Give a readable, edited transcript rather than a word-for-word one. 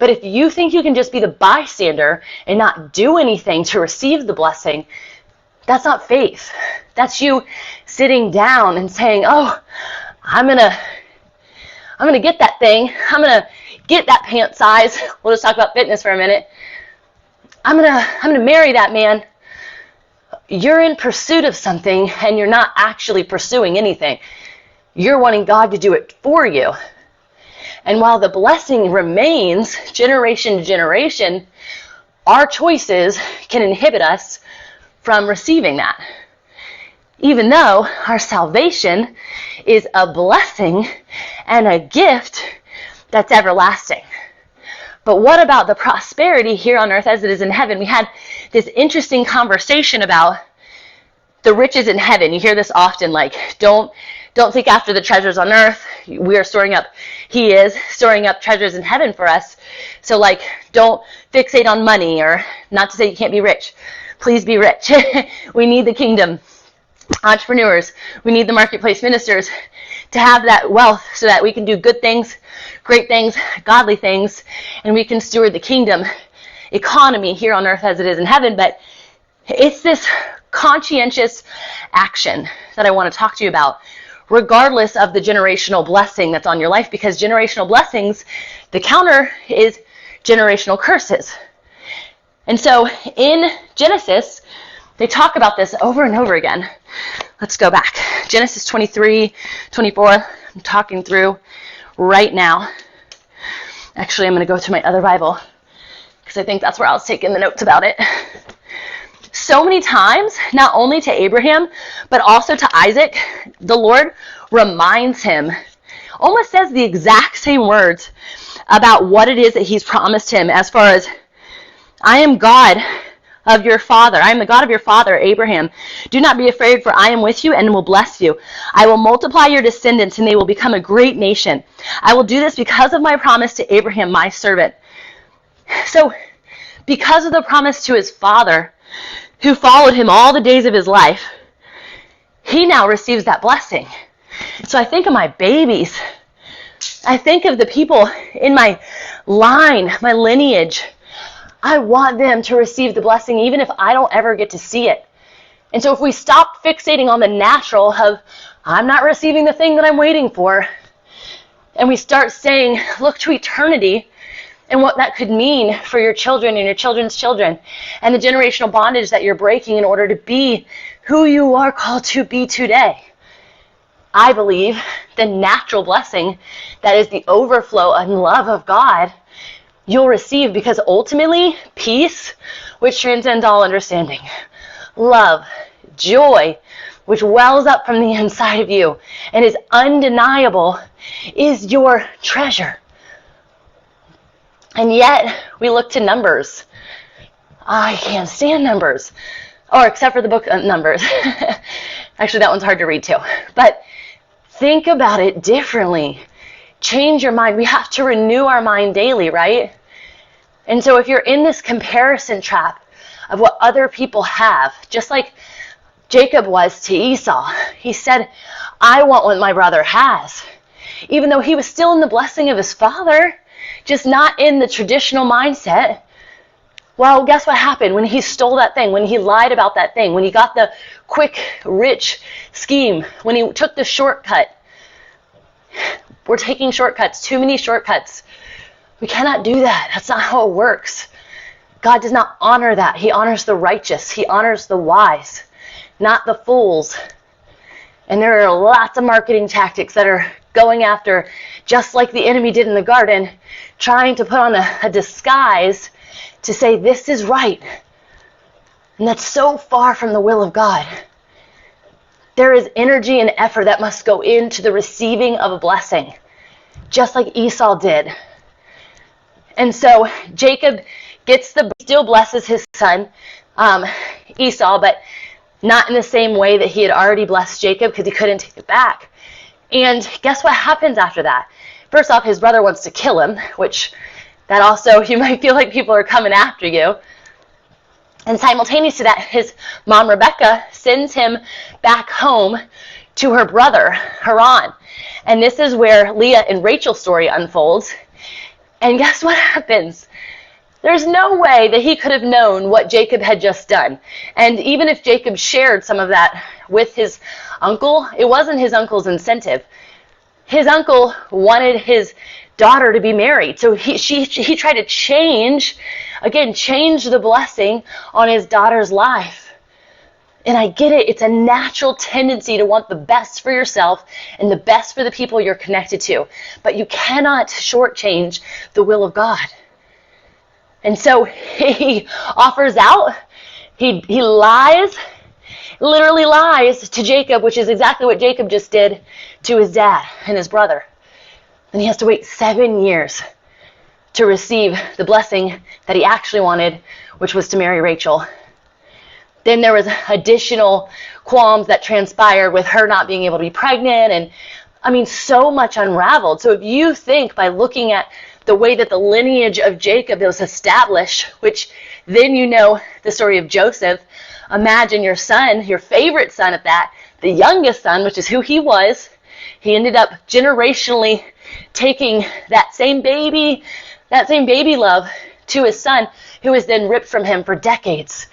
But if you think you can just be the bystander and not do anything to receive the blessing, that's not faith. That's you sitting down and saying, oh, I'm gonna get that thing. I'm gonna get that pant size. We'll just talk about fitness for a minute. I'm gonna marry that man. You're in pursuit of something and you're not actually pursuing anything. You're wanting God to do it for you. And while the blessing remains generation to generation, our choices can inhibit us from receiving that. Even though our salvation is a blessing and a gift that's everlasting. But what about the prosperity here on earth as it is in heaven? We had this interesting conversation about the riches in heaven. You hear this often, like, don't seek after the treasures on earth. We are storing up, he is storing up treasures in heaven for us. So, like, don't fixate on money, or not to say you can't be rich. Please be rich. We need the kingdom. Entrepreneurs, we need the marketplace ministers to have that wealth so that we can do good things, great things, godly things, and we can steward the kingdom economy here on earth as it is in heaven. But it's this conscientious action that I want to talk to you about, regardless of the generational blessing that's on your life, because generational blessings, the counter is generational curses. And so in Genesis, they talk about this over and over again. Let's go back. Genesis 23, 24, I'm talking through right now. Actually, I'm going to go to my other Bible because I think that's where I was taking the notes about it. So many times, not only to Abraham, but also to Isaac, the Lord reminds him, almost says the exact same words about what it is that he's promised him, as far as, I am God of your father. I am the God of your father, Abraham. Do not be afraid, for I am with you and will bless you. I will multiply your descendants, and they will become a great nation. I will do this because of my promise to Abraham, my servant. So, because of the promise to his father, who followed him all the days of his life, he now receives that blessing. So I think of my babies. I think of the people in my line, my lineage. I want them to receive the blessing even if I don't ever get to see it. And so if we stop fixating on the natural of, I'm not receiving the thing that I'm waiting for, and we start saying, look to eternity and what that could mean for your children and your children's children, and the generational bondage that you're breaking in order to be who you are called to be today. I believe the natural blessing that is the overflow and love of God you'll receive, because ultimately peace, which transcends all understanding, love, joy, which wells up from the inside of you and is undeniable, is your treasure. And yet we look to Numbers. I can't stand Numbers, or except for the book Numbers. Actually, that one's hard to read too. But think about it differently. Change your mind. We have to renew our mind daily, right? And so if you're in this comparison trap of what other people have, just like Jacob was to Esau, he said, I want what my brother has. Even though he was still in the blessing of his father, just not in the traditional mindset. Well, guess what happened when he stole that thing, when he lied about that thing, when he got the quick, rich scheme, when he took the shortcut. We're taking shortcuts, too many shortcuts. We cannot do that. That's not how it works. God does not honor that. He honors the righteous. He honors the wise, not the fools. And there are lots of marketing tactics that are going after, just like the enemy did in the garden, trying to put on a disguise to say this is right. And that's so far from the will of God. There is energy and effort that must go into the receiving of a blessing, just like Esau did. And so Jacob still blesses his son, Esau, but not in the same way that he had already blessed Jacob, because he couldn't take it back. And guess what happens after that? First off, his brother wants to kill him, which that also, you might feel like people are coming after you. And simultaneous to that, his mom, Rebecca, sends him back home to her brother, Haran. And this is where Leah and Rachel's story unfolds. And guess what happens? There's no way that he could have known what Jacob had just done. And even if Jacob shared some of that with his uncle, it wasn't his uncle's incentive. His uncle wanted his daughter to be married. So he tried to change the blessing on his daughter's life. And I get it. It's a natural tendency to want the best for yourself and the best for the people you're connected to. But you cannot shortchange the will of God. And so he offers out. He lies, literally lies to Jacob, which is exactly what Jacob just did to his dad and his brother. And he has to wait 7 years to receive the blessing that he actually wanted, which was to marry Rachel. Then there was additional qualms that transpired with her not being able to be pregnant. And I mean, so much unraveled. So if you think by looking at the way that the lineage of Jacob was established, which then you know the story of Joseph, imagine your son, your favorite son at that, the youngest son, which is who he was, he ended up generationally taking that same baby love to his son, who was then ripped from him for decades.